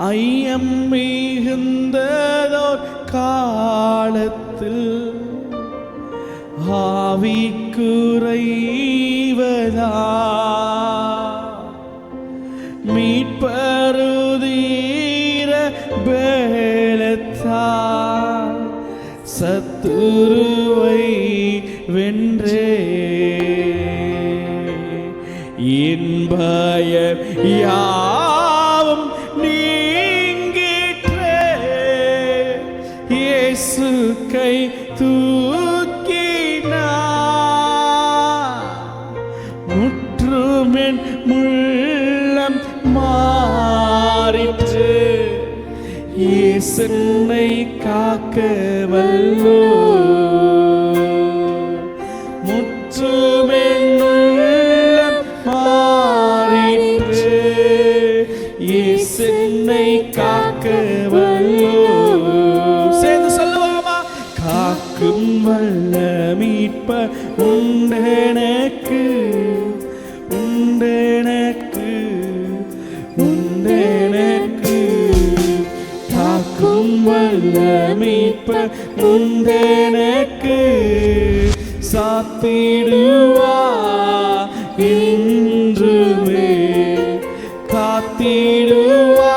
ஐயம் மிகுந்ததோர் காலத்தில் ஆவி குறைவதா மீட்பருதீர பேலத்தால் சத்துருவை வென்றே. என் பயம் யாவும் நீங்கிற்றே. இயேசு கை தூக்கினார். முற்றுமென் முள்ளம் மாறிற்று. இயேசுனை காக்க வல்லோ. முற்றுமென் உள்ளம் மாறிற்று. இயேசுனை காக்க வல்லோ. சேர்ந்து சொல்லுவோமா? காக்கும் வல்ல மீட்பர் உண்டெனக்கு உண்டெனக்கு உண்டெனக்கு. காக்கும் வல்ல மீட்பர் உண்டெனக்கு. சாத்திடுவா என்றுமே காத்திடுவா.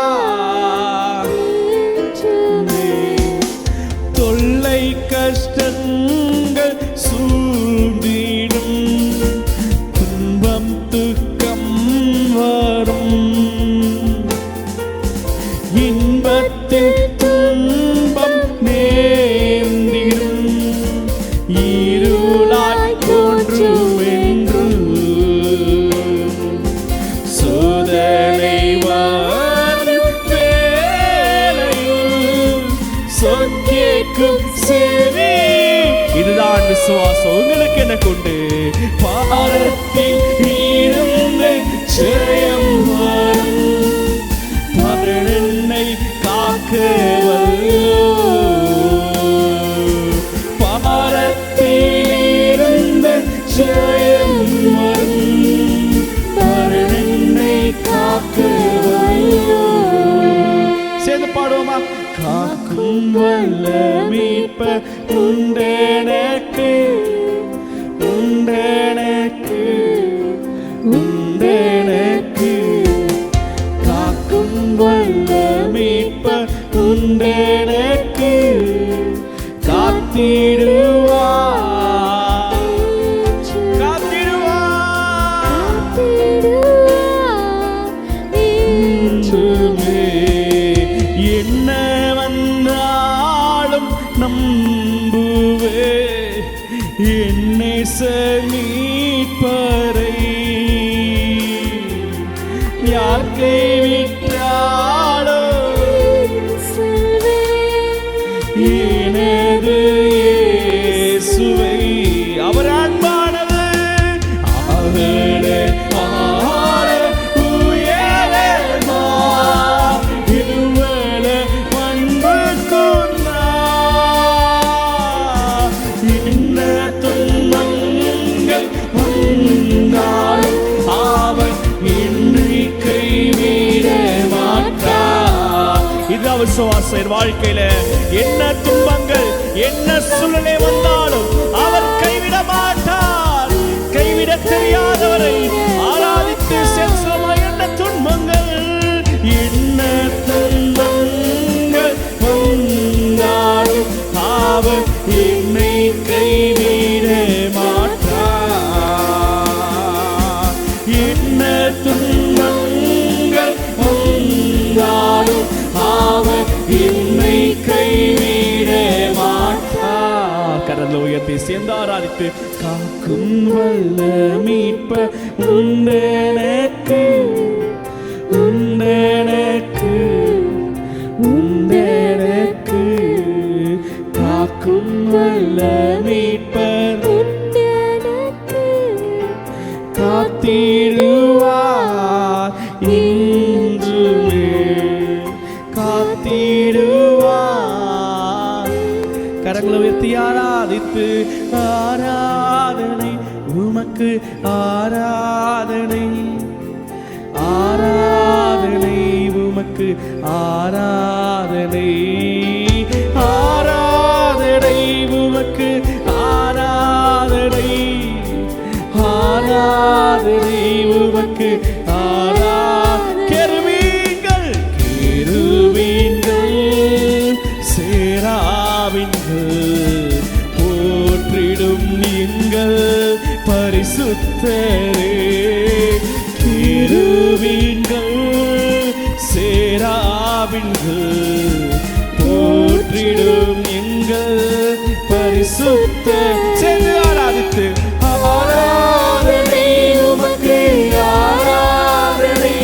தொல்லை கஷ்டங்கள் சூழ்ந்திடும். துன்பம் துக்கம் வரும். இன்பத்தில் துன்பம் நேர்ந்திடும். இருளாய் தோன்றும் என்று சோதனை வரும் வேளையில் சொற்கேட்கும் செவி. இதுதான் விசுவாசம். உங்களுக்கு என்ன கொண்டு பாரத்தில் இருந்து ஜெயம் வரும். மரணனை காக்க வல்லோ. பாரத்தில் இருந்து ஜெயம் வரும். மரணனை காக்க வல்லோ. சேர்ந்து பாடுவோமா? காக்கும் வல்ல மீட்பர் உண்டெனக்கு உண்டெனக்கு உண்டெனக்கு. காக்கும் வல்ல மீட்பர் உண்டெனக்கு. காத்திடுவா காத்திடுவா என்றுமே. என்ன வந்தாலும் நம்புவே. என் நேசர் மீட்பரை யார் கைவிட்டாளோ எனது இயேசுவை அவர் அன்பானவர் அவரே விசுவாசர் வாழ்க்கையில என்ன துன்பங்கள் என்ன சூழ்நிலை வந்தாலும் அவர் கைவிட மாட்டார். கைவிட தெரியாதவரை ஆராதித்து செல்வமாய் என்ன துன்பங்கள் என்ன துன்பங்கள் வந்தாலும் அவர் என்னை கைவிட மாட்டார். என்ன துன்பங்கள் வந்தாலும் அவர் என்னை கைவிட மாட்டார். கரங்களை உயர்த்தி சேர்ந்து ஆராதித்து காக்கும் வல்ல மீட்பர் உண்டெனக்கு உண்டெனக்கு உண்டெனக்கு காக்கும் வல்ல மீட்பர் உண்டெனக்கு காத்திடுவார் இன்றுமே காத்திடுவார். கரங்களை உயர்த்தி ஆராதித்து ஆராதனை உமக்கு ஆராதனை ஆராதனை உமக்கு ஆராதனை ஆராதனை உமக்கு ஆராதனை ஆராதனை உமக்கு கெருபீன்கள் கெருபீன்கள் சேராவின்கள் போற்றிடும் நீங்கள் பரிசுத்தரே. கெருபீன்கள் சேராவின்கள் போற்றிடும் நீங்கள் பரிசுத்த சென்று ஆராதித்து ஆராதனை உமக்கு ஆராதனை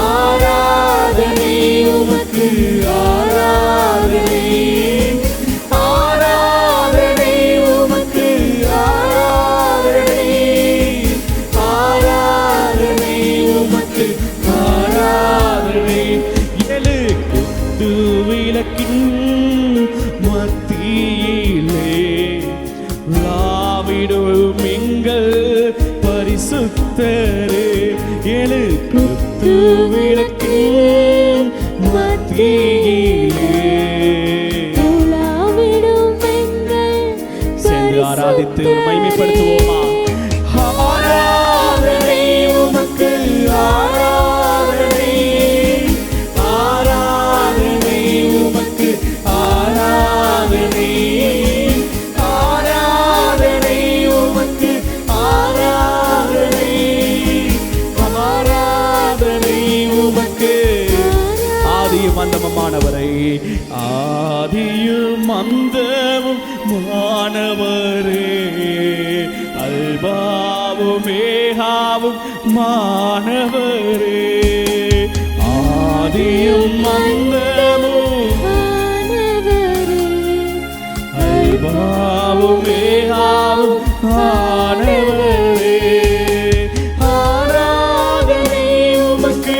ஆராதனை உமக்கு ஆராதனை ஆராதனை உமக்கு ஆராதனை ஆராதனை உமக்கு ஆராதனை. ஏழு குத்து விளக்கின் மத்தியிலே விடும் எங்கள் பரிசுத்தரே. ஏழு குத்து விளக்கின் மத்தியிலே சென்று ஆராதித்து மகிமைப்படுத்துவோமா. ஆராதனை உமக்கு ஆராதனை ஆராதனை உமக்கு ஆராதனை ஆராதனை உமக்கு ஆராதனை ஆராதனை உமக்கு. ஆதியும் அந்தமுமானவரை ஆதியும் அந்தமும் மாணவரே அல்பாவும் மேகாவும் மாணவரே ஆதியும் அந்தமும் அல்பாவும் மேகாவும் மாணவரே ஆராதனை உமக்கு.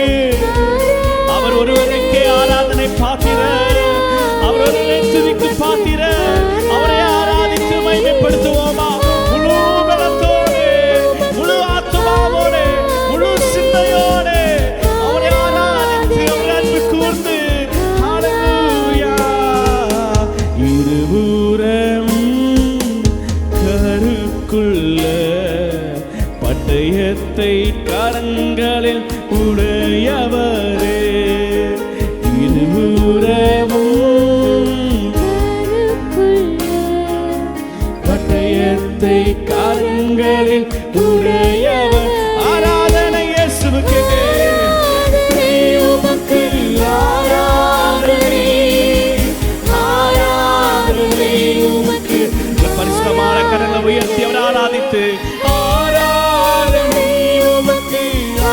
அவர் ஒருவருக்கே ஆராதனை பாத்திரர், அவர் ஒருவரை துதிக்கு பாத்திரர். அவரை ஆராதித்து மகிமைப்படுத்துவோமா. முழு பலத்தோடு முழு ஆத்துமாவோடு முழு சிந்தையோடு அவரை ஆராதித்து அவர் அன்பு கூர்ந்து ஹல்லேலூயா. இருபுறம் கருக்குள்ள பட்டயத்தை கரங்களில் உடையவரே இருபுறமும் பட்டயத்தை கரங்களில் உடையவர். ஆராதனை இயேசுவுக்கே உமக்கு ஆராதனை ஆராதனை உமக்கு. பரிசுத்தமான உயர்த்தி அவர் ஆராதித்து ஆராதனை உமக்கு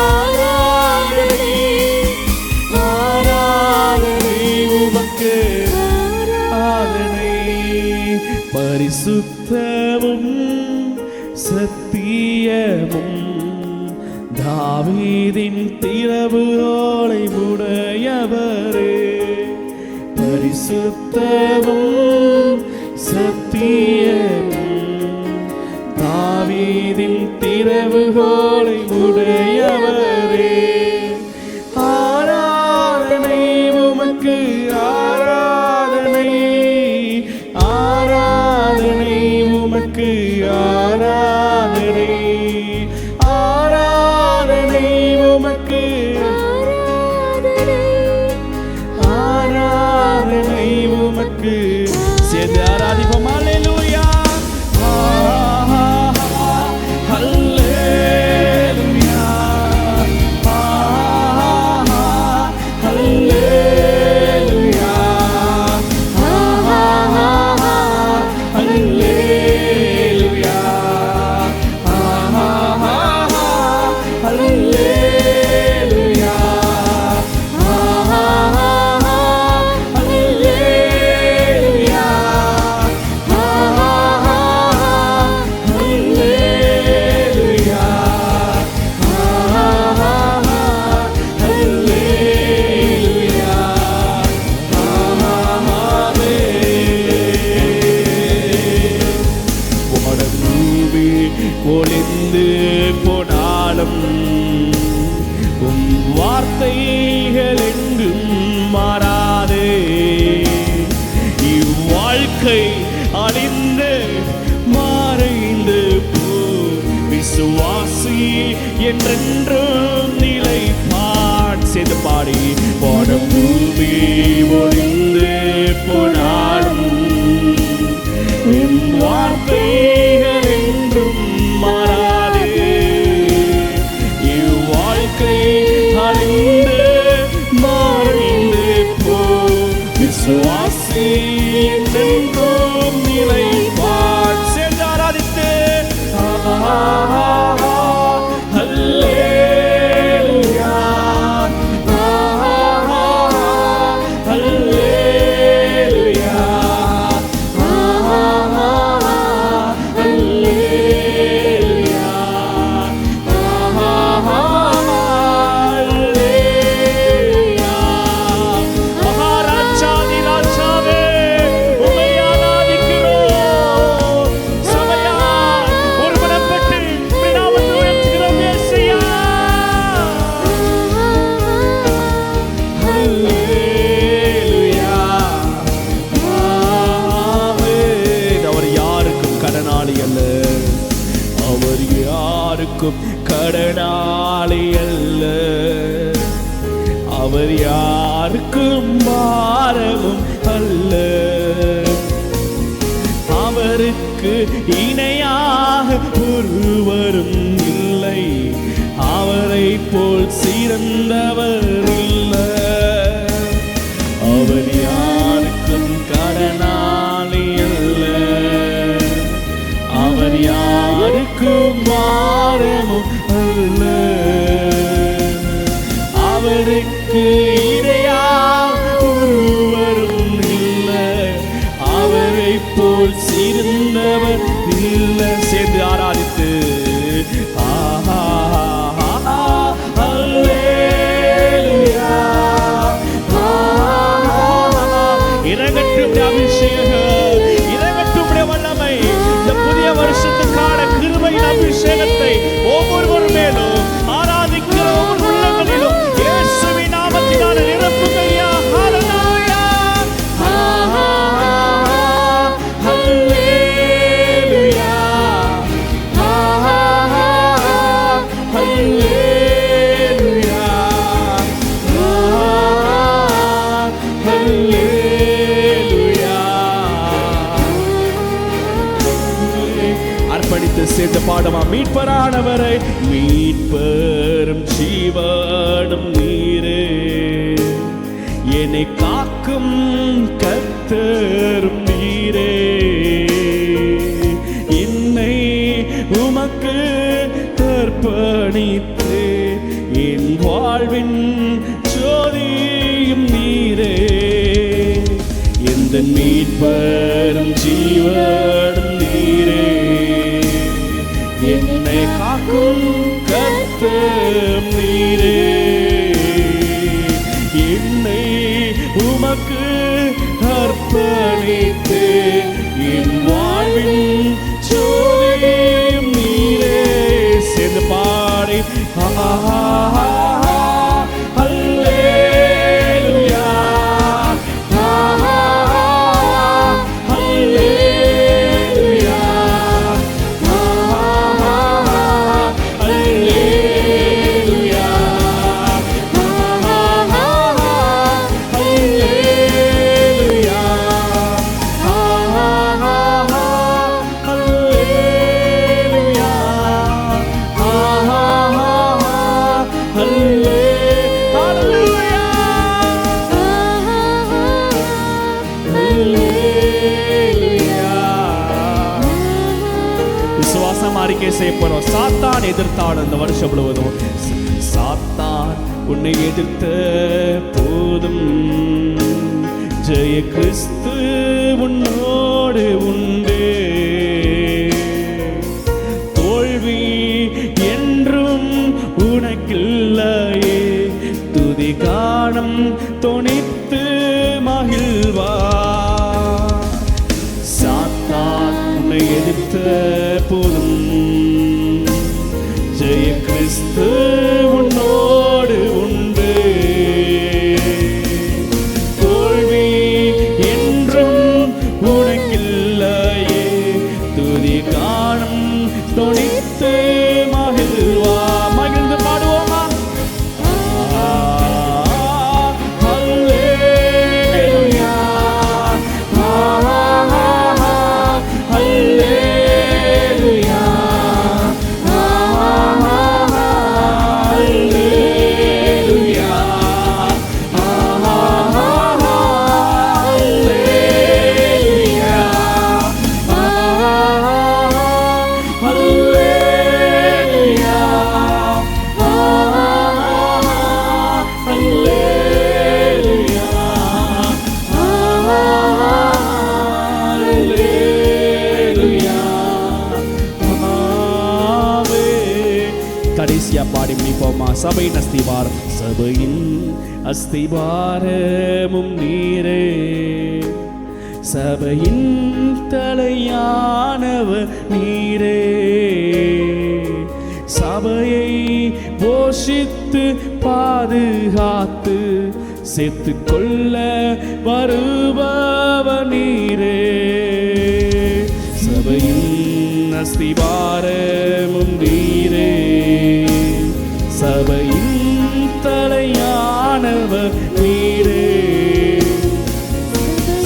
ஆராதனை ஆராதனை உமக்கு ஆராதனை பரிசுத்தமும் சத்தியமும் தாவீதின் திறவுகோலை உடையவரே பரிசுத்தமும் சத்தியமும் தாவீதின் திறவுகோலை உடையவரே ஆராதனை உமக்கு ஆராதனை ஆராதனை உமக்கு ஆராதனை ஆராதனை உமக்கு ஆராதனை உமக்கு சேர்ந்து ஆராதிப்போம் அல்லேலூயா அல்லேலூயா அல்லேலூயா அல்லேலூயா அல்லேலூயா ஒளிந்து போனாலும் உம் வார்த்தைகள் எங்கும் மாறாதே இவ்வாழ்க்கை அழிந்து மறைந்து போ விசுவாசி என்றென்றும் நிலைப்பான் செய்து பாடி போடும் பூமி ஒளிந்து போனாலும் உம் வார்த்தைகள் என்றும் மாறாதே இவ்வாழ்க்கை அழிந்து மறைந்து போ விசுவாசி என்றென்றும் நிலைப்பான் சேர்ந்து ஆராதித்து அல்லேலூயா அல்லேலூயா கடனாளி அல்ல அவர் யாருக்கும் பாரமும் அல்ல அவருக்கு இணையாக ஒருவரும் இல்லை அவரை போல் சிறந்தவர் இல்லை அவர் யாருக்கும் கடனாளி அல்ல அவர் யாருக்கும் பாரமும் அல்ல அவருக்கு இணையாக ஒருவரும் இல்லை அவரை போல் சிறந்தவர் இல்லை சேர்ந்து ஆராதித்து இறங்கட்டும் அபிஷேகம் இறங்கட்டும் வல்லமை இந்த புதிய வருஷத்துக்கான கிருபையின் அபிஷேகத்தை ஒவ்வொருவர் மேலும் ஆராதிக்கிற ஒவ்வொரு உள்ளங்களிலும் இயேசுவின் நாமத்தினால நிரப்புகையா ஹல்லேலூயா ஹல்லேலூயா ஹல்லேலூயா ஹல்லேலூயா அர்ப்பணித்து சேர்ந்த பாடமா மீட்பரானவரை மீட்பரும் ஜீவனும் நீரே என்னை காக்கும் கர்த்தரும் நீரே என்னை உமக்கு அர்ப்பணித்து என் வாழ்வின் ஜோதியும் நீரே எந்த மீட்பரும் ஜீவனும் நீரே என்னை காக்கும் கர்த்தர் நீரே என்னை உமக்கு அர்ப்பணித்து என் வாழ்வின் ஜோதியும் நீரே சேர்ந்து பாடி விசுவாசம் அறிக்கை செய்ய போறோம். சாத்தான் எதிர்த்தான் இந்த வருஷம் முழுவதும். சாத்தான் உன்னை எதிர்த்த போதும் ஜெய கிறிஸ்து உன்னோடு உண்டு. தோல்வி என்றும் உனக்கில்லையே துதி காணம் தொனித்து மகிழ்வா. சாத்தான் உன்னை எதிர்த்த போதும் ஜெய கிறிஸ்து உன்னோடு உண்டு. தோல்வி என்றும் உனக்கில்லையே துதி காணம் தொனித்து மகிழ்வா. மகிழ்ந்து பாடுவோமா? கடைசியா பாடி முடிப்போமா? சபையின் அஸ்திவாரம். சபையின் அஸ்திவாரமும் நீரே சபையின் தலையானவர் நீரே. சபையை போஷித்து பாதுகாத்து சேர்த்து கொள்ள வருபவர் நீரே. சபையின் அஸ்திவாரமும் நீரே சபையின் தலையானவர் நீரே.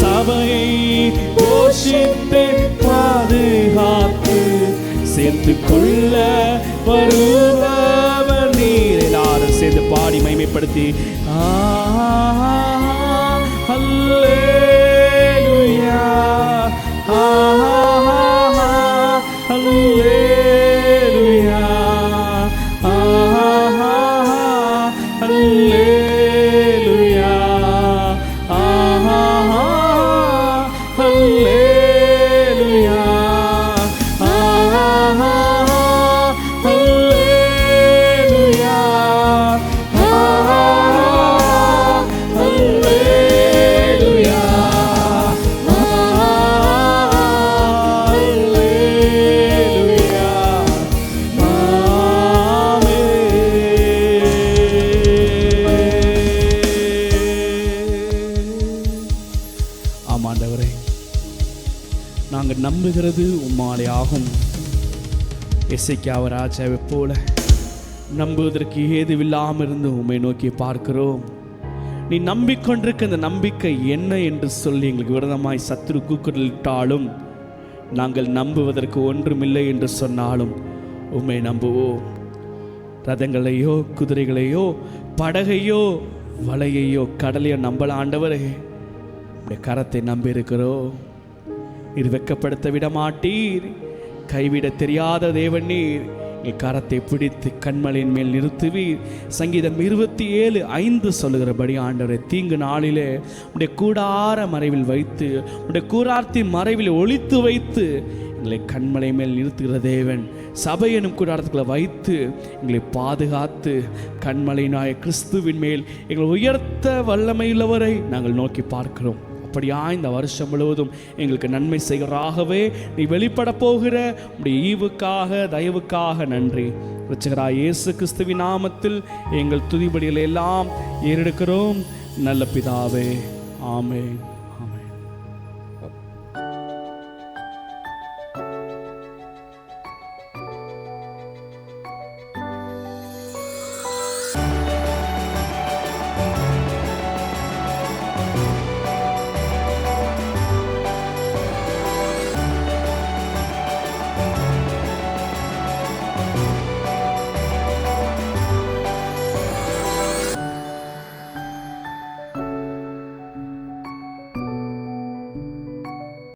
சபையை போஷித்து பாதுகாத்து சேர்த்து கொள்ள வருபவர் நீர். எல்லாரும் சேர்ந்து பாடி மகிமைப்படுத்தி ஹல்லேலூயா ஹல்லேலூயா ஹல்லேலூயா ஹல்லேலூயா ஹல்லேலூயா ஹல்லேலூயா ஹல்லேலூயா. ஆமாண்டவரே, நாங்கள் நம்புகிறது உம்மாலே ஆகும். எசேக்கியா ராஜாவை போல நம்புவதற்கு ஏதுவில்லாமல் இருந்து உம்மை நோக்கி பார்க்கிறோம். நீ நம்பிக்கொண்டிருக்க அந்த நம்பிக்கை என்ன என்று சொல்லி எங்களுக்கு விரதமாய் சத்துரு கூக்குரலிட்டாலும் நாங்கள் நம்புவதற்கு ஒன்றுமில்லை என்று சொன்னாலும் உம்மை நம்புவோம். ரதங்களையோ குதிரைகளையோ படகையோ வலையையோ கடலையோ நம்பல ஆண்டவரே, உடைய கரத்தை நம்பி இருக்கிறோம். இது வெட்கப்படுத்த விட மாட்டீர், கைவிட தெரியாத தேவன் நீர். எங்கள் கரத்தை பிடித்து கண்மலையின் மேல் நிறுத்துவீர். சங்கீதம் 27:5 சொல்லுகிறபடி ஆண்டவரே, தீங்கு நாளிலே உடைய கூடார மறைவில் வைத்து, உடைய கூடாரத்தின் மறைவில் ஒளித்து வைத்து எங்களை கண்மலை மேல் நிறுத்துகிற தேவன், சபை எனும் கூடாரத்துக்குள்ள வைத்து எங்களை பாதுகாத்து கண்மலையினாய கிறிஸ்துவின் மேல் எங்களை உயர்த்த வல்லமையுள்ளவரை நாங்கள் நோக்கி பார்க்கிறோம். அப்படியா இந்த வருஷம் முழுவதும் எங்களுக்கு நன்மை செய்கிறாகவே நீ வெளிப்பட போகிற உடைய ஈவுக்காக தயவுக்காக நன்றி. இரட்சகராய் இயேசு கிறிஸ்துவின் நாமத்தில் எங்கள் துதிபடிகளை எல்லாம் ஏறெடுக்கிறோம் நல்ல பிதாவே, ஆமென்.